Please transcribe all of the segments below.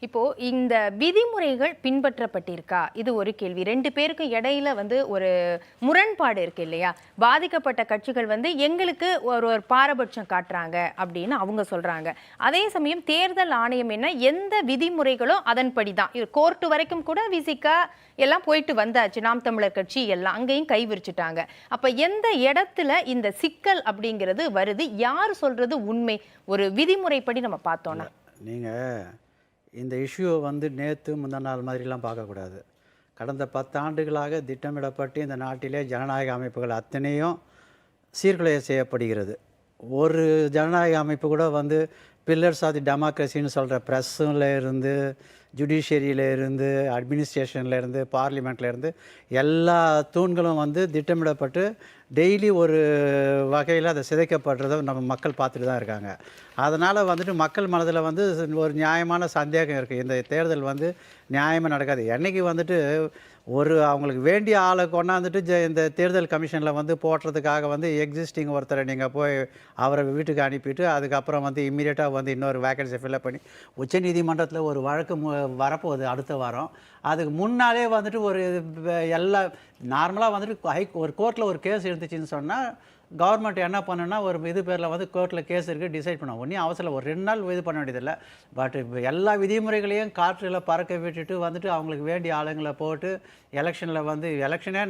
இப்போ இந்த விதிமுறைகள் பின்பற்றப்பட்டிருக்கா? இது ஒரு கேள்வி. 2 பேருக்கு இடையில ஒரு முரண்பாடு இருக்கு இல்லையா? பாதிக்கப்பட்ட கட்சிகள் எங்களுக்கு ஒரு ஒரு பாரபட்சம் காட்டுறாங்க அப்படின்னு அவங்க சொல்றாங்க. அதே சமயம் தேர்தல் ஆணையம் எந்த விதிமுறைகளோ அதன்படி தான். இது கோர்ட் வரைக்கும் கூட விசிகா எல்லாம் போயிட்டு வந்தாச்சு. நாம் தமிழர் கட்சி எல்லாம் அங்கேயும் கை விரிச்சிட்டாங்க. அப்ப எந்த இடத்துல இந்த சிக்கல் அப்படிங்கிறது வருது? யார் சொல்றது உண்மை? ஒரு விதிமுறைப்படி நம்ம பார்த்தோம்னா நீங்க இந்த இஷ்யூவை நேற்று முந்தா நாள் மாதிரிலாம் பார்க்கக்கூடாது. கடந்த 10 ஆண்டுகளாக திட்டமிடப்பட்டு இந்த நாட்டிலே ஜனநாயக அமைப்புகள் அத்தனையும் சீர்குலைய செய்யப்படுகிறது. ஒரு ஜனநாயக அமைப்பு கூட பில்லர்ஸ் ஆஃப் தி டெமோக்ரஸின்னு சொல்கிற ப்ரெஸ்ஸில் இருந்து, ஜுடிஷியரியில் இருந்து, அட்மினிஸ்ட்ரேஷனில் இருந்து, பார்லிமெண்ட்டில் இருந்து எல்லா தூண்களும் திட்டமிடப்பட்டு டெய்லி ஒரு வகையில் அதை சிதைக்கப்படுறதை நம்ம மக்கள் பார்த்துட்டு தான் இருக்காங்க. அதனால் மக்கள் மனதில் ஒரு நியாயமான சந்தேகம் இருக்குது. இந்த தேர்தல் நியாயமாக நடக்காது. என்றைக்கு ஒரு அவங்களுக்கு வேண்டிய ஆளை கொண்டாந்துட்டு இந்த தேர்தல் கமிஷனில் போடுறதுக்காக எக்ஸிஸ்டிங் ஒருத்தரை நீங்கள் போய் அவரை வீட்டுக்கு அனுப்பிட்டு அதுக்கப்புறம் இம்மீடியட்டாக இன்னொரு வேக்கன்சி ஃபில்அப் பண்ணி உச்சநீதிமன்றத்தில் ஒரு வழக்கு வரப்போகுது அடுத்த வாரம். அதுக்கு முன்னாலே ஒரு எல்லா நார்மலாக ஒரு கோர்ட்டில் ஒரு கேஸ் இருந்துச்சுன்னு சொன்னால் கவர்மெண்ட் என்ன பண்ணுன்னா ஒரு இது பேரில் கோர்ட்டில் கேஸ் இருக்குது டிசைட் பண்ணோம். ஒன்றும் அவசரம் ஒரு 2 நாள் இது பண்ண வேண்டியதில்லை. பட் இப்போ எல்லா விதிமுறைகளையும் காற்றில் பறக்க விட்டுட்டு அவங்களுக்கு வேண்டிய ஆளுங்களை போட்டு எலெக்ஷனில் எலெக்ஷனே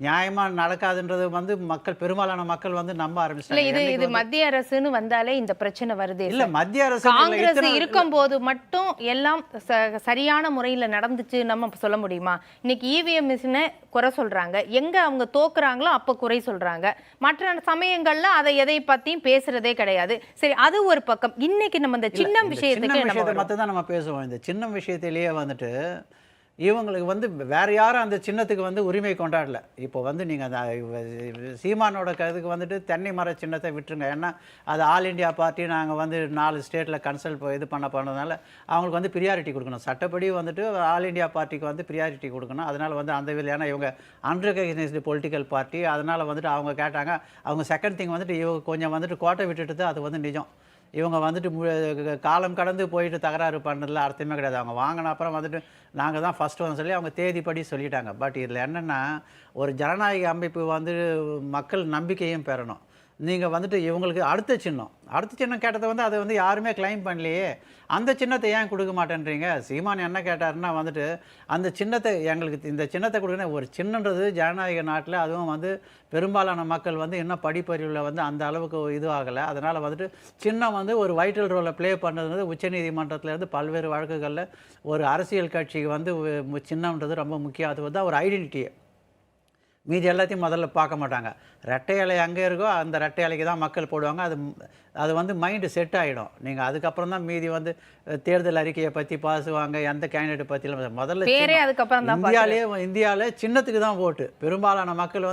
நியாயமாக நடக்காதுன்றது மக்கள் பெரும்பாலான மக்கள் நம்ப ஆரம்பிச்சாங்க. இது மத்திய அரசுன்னு வந்தாலே இந்த பிரச்சனை வருது. இல்லை மத்திய அரசு காங்கிரஸ் இருக்கும்போது மட்டும் எல்லாம் சரியான முறையில் நடந்துச்சு நம்ம சொல்ல முடியுமா? இன்னைக்கு இவிஎம் மிஷினை குறை சொல்றாங்க, எங்க அவங்க தோக்குறாங்களோ அப்ப குறை சொல்றாங்க. மற்ற சமயங்கள்ல அதை எதை பத்தியும் பேசுறதே கிடையாது. சரி, அது ஒரு பக்கம். இன்னைக்கு நம்ம இந்த சின்ன விஷயத்துக்கு மட்டும் தான் நம்ம பேசுவோம். இந்த சின்ன விஷயத்திலேயே இவங்களுக்கு வேற யாரும் அந்த சின்னத்துக்கு உரிமை கொண்டாடல. இப்போ நீங்கள் அந்த சீமானோட கருதுக்கு தென்னை மர சின்னத்தை விட்டுருங்க. ஏன்னா அது ஆல் இண்டியா பார்ட்டி நாங்கள் 4 ஸ்டேட்டில் கன்சல்ட் இது பண்ணதுனால அவங்களுக்கு ப்ரியாரிட்டி கொடுக்கணும். சட்டப்படி ஆல் இண்டியா பார்ட்டிக்கு ப்ரியாரிட்டி கொடுக்கணும். அதனால் அந்த இதில் ஏன்னா இவங்க அன்ரெகனைஸ்டு பொலிட்டிக்கல் பார்ட்டி. அதனால் அவங்க கேட்டாங்க. அவங்க செகண்ட் திங் இவங்க கொஞ்சம் கோட்டை விட்டுட்டு அது நிஜம். இவங்க காலம் கடந்து போயிட்டு தகராறு பண்ணதில் அர்த்தமே கிடையாது. அவங்க வாங்கின அப்புறம் நாங்கள் தான் ஃபஸ்ட்டு சொல்லி அவங்க தேதிப்படி சொல்லிட்டாங்க. பட் இதில் என்னென்னா ஒரு ஜனநாயக அமைப்பு மக்கள் நம்பிக்கையும் பெறணும். நீங்கள் இவங்களுக்கு அடுத்த சின்னம் கேட்டதை அதை யாருமே கிளைம் பண்ணலையே. அந்த சின்னத்தை ஏன் கொடுக்க மாட்டேன்றீங்க? சீமான் என்ன கேட்டாருன்னா அந்த சின்னத்தை எங்களுக்கு இந்த சின்னத்தை கொடுக்கணும். ஒரு சின்னன்றது ஜனநாயக நாட்டில் அதுவும் பெரும்பாலான மக்கள் இன்னும் படிப்பறிவில் அந்த அளவுக்கு இது ஆகலை. அதனால் சின்னம் ஒரு வைட்டல் ரோலை ப்ளே பண்ணுறது உச்சநீதிமன்றத்திலேருந்து பல்வேறு வழக்குகளில் ஒரு அரசியல் கட்சிக்கு சின்னம்ன்றது ரொம்ப முக்கியம். அது ஒரு ஐடென்டிட்டியை மீதி எல்லாத்தையும் முதல்ல பார்க்க மாட்டாங்க. ரெட்டை இலை அங்கே இருக்கோ அந்த ரெட்டை இலைக்கு தான் மக்கள் போடுவாங்க. அது மைண்டு செட் ஆகிடும். நீங்கள் அதுக்கப்புறம் தான் மீதி தேர்தல் அறிக்கையை பற்றி பேசுவாங்க. எந்த கேண்டிடேட் பற்றிலாம் முதல்ல இந்தியாவிலே சின்னத்துக்கு தான் ஓட்டு. பெரும்பாலான மக்கள்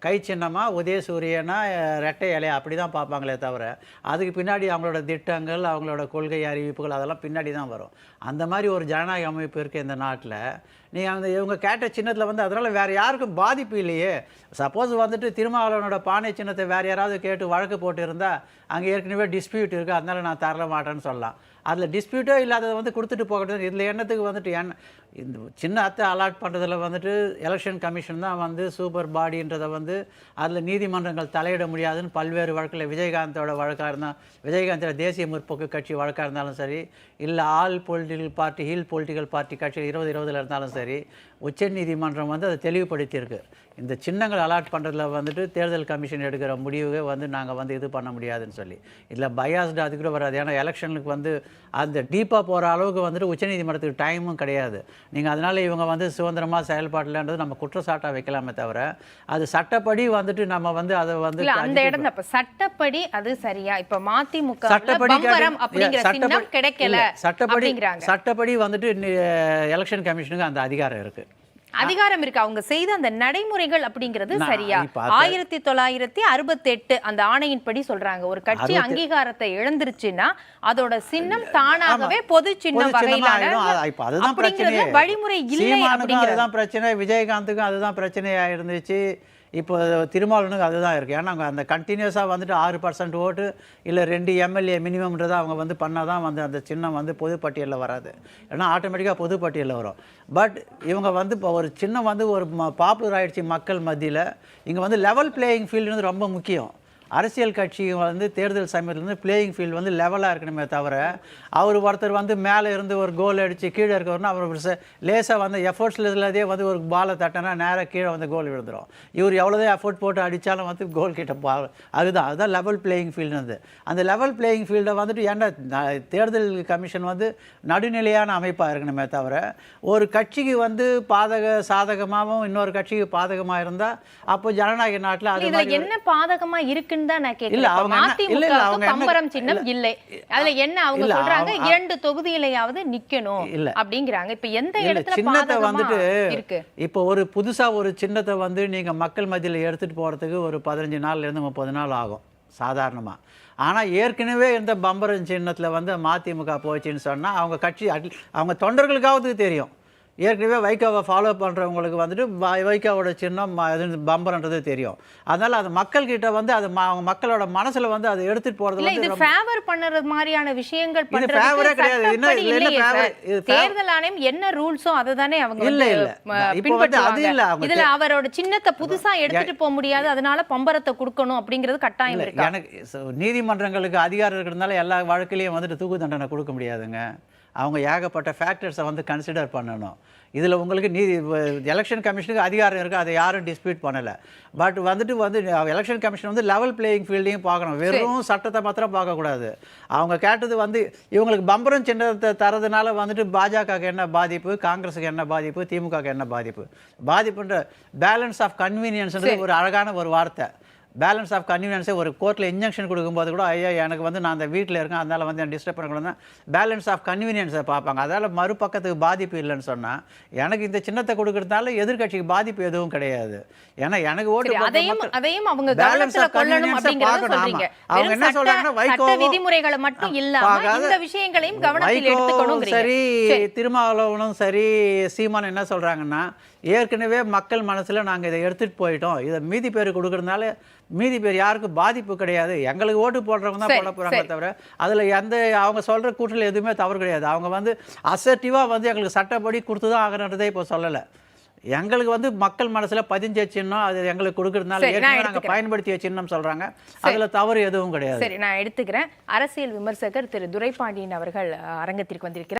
கை சின்னமாக உதயசூரியனா ரெட்டை இலையா அப்படி தான் பார்ப்பாங்களே தவிர அதுக்கு பின்னாடி அவங்களோட திட்டங்கள் அவங்களோட கொள்கை அறிவிப்புகள் அதெல்லாம் பின்னாடி தான் வரும். அந்த மாதிரி ஒரு ஜனநாயக அமைப்பு இருக்குது இந்த நாட்டில். நீங்கள் இவங்க கேட்ட சின்னத்தில் அதனால் வேறு யாருக்கும் பாதிப்பு இல்லையே. சப்போஸ் திருமாவளவனோட பானை சின்னத்தை வேறு யாராவது கேட்டு வழக்கு போட்டு இருந்தால் அங்கே ஏற்கனவே டிஸ்பியூட் இருக்குது, அதனால் நான் தர மாட்டேன்னு சொல்லலாம். அதில் டிஸ்பியூட்டோ இல்லாததை கொடுத்துட்டு போகட்டும். இதில் எண்ணத்துக்கு இந்த சின்னத்தை அலாட் பண்ணுறதில் எலெக்ஷன் கமிஷன் தான் சூப்பர் பாடின்றதை அதில் நீதிமன்றங்கள் தலையிட முடியாதுன்னு பல்வேறு வழக்கில் விஜயகாந்தோட வழக்காக இருந்தால் விஜயகாந்தோட தேசிய முற்போக்கு கட்சி வழக்காக இருந்தாலும் சரி, இல்லை ஆல் பொலிட்டிக்கல் பார்ட்டி ஹீல் பொலிட்டிக்கல் பார்ட்டி கட்சி 2020 இருந்தாலும் சரி, உச்சநீதிமன்றம் அதை தெளிவுபடுத்தியிருக்கு. இந்த சின்னங்கள் அலாட் பண்ணுறதுல தேர்தல் கமிஷன் எடுக்கிற முடிவுக்கு நாங்கள் இது பண்ண முடியாதுன்னு சொல்லி. இதில் பயாஸ்டு அது கூட வராது. ஏன்னா எலெக்ஷனுக்கு அந்த டீப்பாக போகிற அளவுக்கு உச்சநீதிமன்றத்துக்கு டைமும் கிடையாது. நீங்கள் அதனால் இவங்க சுதந்திரமாக செயல்பாட்டில்ன்றது நம்ம குற்றச்சாட்டாக வைக்கலாமே தவிர அது சட்டப்படி நம்ம அதை அந்த இடம் சட்டப்படி அது சரியா? இப்போ மதிமுக சட்டப்படி எலெக்ஷன் கமிஷனுக்கு அந்த அதிகாரம் இருக்குது. அதிகாரம் இருக்கு. அவங்க செய்த அந்த நடைமுறைகள் அப்படிங்கிறது சரியா? 1968 அந்த ஆணையின்படி சொல்றாங்க ஒரு கட்சி அங்கீகாரத்தை இழந்துருச்சுன்னா அதோட சின்னம் தானாகவே பொது சின்னம் வகையிலான வழிமுறை இல்லை அப்படிங்கிறது பிரச்சனை. விஜயகாந்துக்கும் அதுதான் பிரச்சனையா இருந்துச்சு. இப்போ திருமாவளவனுக்கு அதுதான் இருக்குது. ஏன்னா அவங்க அந்த கண்டினியூஸாக வந்துட்டு 6% ஓட்டு இல்லை 2 எம்எல்ஏ மினிமம்ன்றதை அவங்க வந்து பண்ணால் தான் வந்து அந்த சின்னம் வந்து பொதுப்பட்டியலில் வராது. ஏன்னா ஆட்டோமேட்டிக்காக பொதுப்பட்டியலில் வரும். பட் இவங்க வந்து இப்போ ஒரு சின்னம் வந்து ஒரு பாப்புலர் ஆகிடுச்சு மக்கள் மத்தியில். இங்கே வந்து லெவல் பிளேயிங் ஃபீல்டு வந்து ரொம்ப முக்கியம். அரசியல் கட்சி வந்து தேர்தல் சமயத்தில் வந்து பிளேயிங் ஃபீல்டு வந்து லெவலாக இருக்கணுமே தவிர அவர் ஒருத்தர் வந்து மேலே இருந்து ஒரு கோல் அடித்து கீழே இருக்கவர்னா அவர் லேசாக வந்து எஃபர்ட்ஸில் இல்லாதே வந்து ஒரு பாலை தட்டினா நேராக கீழே வந்து கோல் விழுந்துடும். இவர் எவ்வளோதான் எஃபர்ட் போட்டு அடித்தாலும் வந்து கோல் கிட்ட அதுதான் லெவல் பிளேயிங் ஃபீல்டு. வந்து அந்த லெவல் பிளேயிங் ஃபீல்டை வந்துட்டு என்ன தேர்தல் கமிஷன் வந்து நடுநிலையான அமைப்பாக இருக்கணுமே தவிர ஒரு கட்சிக்கு வந்து சாதகமாகவும் இன்னொரு கட்சிக்கு பாதகமாக இருந்தால் அப்போ ஜனநாயக நாட்டில் அது என்ன பாதகமாக இருக்குன்னு தான் நான் கேட்கிறேன். மதிமுகவுக்கு பம்பரம் சின்னம் இல்லை. அதுல என்ன அவங்க சொல்றாங்க 2 தொகுதியிலையாவது நிக்கணும் அப்படிங்கறாங்க. இப்ப எந்த இடத்துல சின்னத்தை வந்துட்டு இருக்கு? இப்போ ஒரு புதுசா ஒரு சின்னத்தை வந்து நீங்க மக்கள் மத்தியில் எடுத்துட்டு போறதுக்கு ஒரு 15 நாள்ல இருந்து 30 நாள் ஆகும் சாதாரணமா. ஆனா ஏற்கனவே இந்த பம்பரம் சின்னத்துல வந்து மதிமுக போச்சுன்னு சொன்னா அவங்க கட்சி அவங்க தொண்டர்களுக்காவது தெரியும். ஏற்கனவே வைகோவை ஃபாலோ பண்ணுறவங்களுக்கு வந்துட்டு வைகோவோட சின்னம் பம்பர்ன்றது தெரியும். அதனால் அது மக்கள்கிட்ட வந்து அது அவங்க மக்களோட மனசில் வந்து அதை எடுத்துகிட்டு போகிறது வந்து இது ஃபேவர் பண்ணுறது மாதிரியான விஷயங்கள் இது ஃபேவரே கிடையாது. தேர்தல் ஆணையம் என்ன ரூல்ஸோ அதை தானே அவங்க இல்லை இப்போ வந்து அது இல்லை. இதில் அவரோட சின்னத்தை புதுசாக எடுத்துகிட்டு போக முடியாது, அதனால பம்பரத்தை கொடுக்கணும் அப்படிங்கிறது கட்டாயம் இல்லை. எனக்கு நீதிமன்றங்களுக்கு அதிகாரம் இருக்கிறதுனால எல்லா வழக்கிலையும் வந்துட்டு தூக்கு தண்டனை கொடுக்க முடியாதுங்க. அவங்க ஏகப்பட்ட ஃபேக்டர்ஸை வந்து கன்சிடர் பண்ணணும். இதில் உங்களுக்கு எலெக்ஷன் கமிஷனுக்கு அதிகாரம் இருக்குது, அதை யாரும் டிஸ்பியூட் பண்ணலை. பட் வந்துட்டு எலெக்ஷன் கமிஷன் வந்து லெவல் பிளேயிங் ஃபீல்டையும் பார்க்கணும். வெறும் சட்டத்தை மாத்திரம் பார்க்கக்கூடாது. அவங்க கேட்டது வந்து இவங்களுக்கு பம்பரம் சின்னத்தை தரதுனால வந்துட்டு பாஜகவுக்கு என்ன பாதிப்பு, காங்கிரஸுக்கு என்ன பாதிப்பு, திமுகவுக்கு என்ன பாதிப்புன்ற பேலன்ஸ் ஆஃப் கன்வீனியன்ஸ்ன்றது ஒரு அழகான ஒரு வார்த்தை. பேலன்ஸ் ஆஃப் கன்வீனியன்ஸே ஒரு கோர்ட்டில் இன்ஜெக்ஷன் கொடுக்கும்போது கூட ஐயா எனக்கு வந்து நான் அந்த வீட்டில் இருக்கேன் அதனால் வந்து என் டிஸ்டர்ப் பண்ணக்கூடாது பேலன்ஸ் ஆஃப் கன்வீனியன்ஸை பார்ப்பாங்க. அதால் மறுபக்கத்துக்கு பாதிப்பு இல்லைன்னு சொன்னால் எனக்கு இந்த சின்னத்தை கொடுக்கறதுனால எதிர்கட்சிக்கு பாதிப்பு எதுவும் கிடையாது. ஏன்னா எனக்கு ஓட்டு அதையும் அவங்க கவனத்துல கொள்ளணும் அப்படிங்கறத சொல்றீங்க. அவங்க என்ன சொல்றாங்கன்னா வைகோ விதிமுறைகளை மட்டும் இல்லாம இந்த விஷயங்களையும் கவனத்தில் எடுத்துக்கணும். சரி, திருமாவளவனும் சரி, சீமான் என்ன சொல்றாங்கன்னா ஏற்கனவே மக்கள் மனசுல நாங்க இதை எடுத்துட்டு போயிட்டோம், இதை மீதி பேருக்கு கொடுக்கறதுனால மீதி பேர் யாருக்கும் பாதிப்பு கிடையாது, எங்களுக்கு ஓட்டு போடுறவங்க தான் போட போறாங்க தவிர அதில் எந்த அவங்க சொல்ற கூற்றில் எதுவுமே தவறு கிடையாது. அவங்க வந்து அசர்ட்டிவாக வந்து எங்களுக்கு சட்டப்படி கொடுத்து தான் ஆகணுன்றதே இப்போ சொல்லலை. எங்களுக்கு வந்து மக்கள் மனசுல பதிஞ்ச சின்னம் அது எங்களுக்கு கொடுக்கறதுனால ஏற்கனவே நாங்கள் பயன்படுத்திய சின்னம் சொல்றாங்க, அதுல தவறு எதுவும் கிடையாது. சரி, நான் எடுத்துக்கிறேன். அரசியல் விமர்சகர் திரு துரைபாண்டியன் அவர்கள் அரங்கத்திற்கு வந்திருக்கிறார்.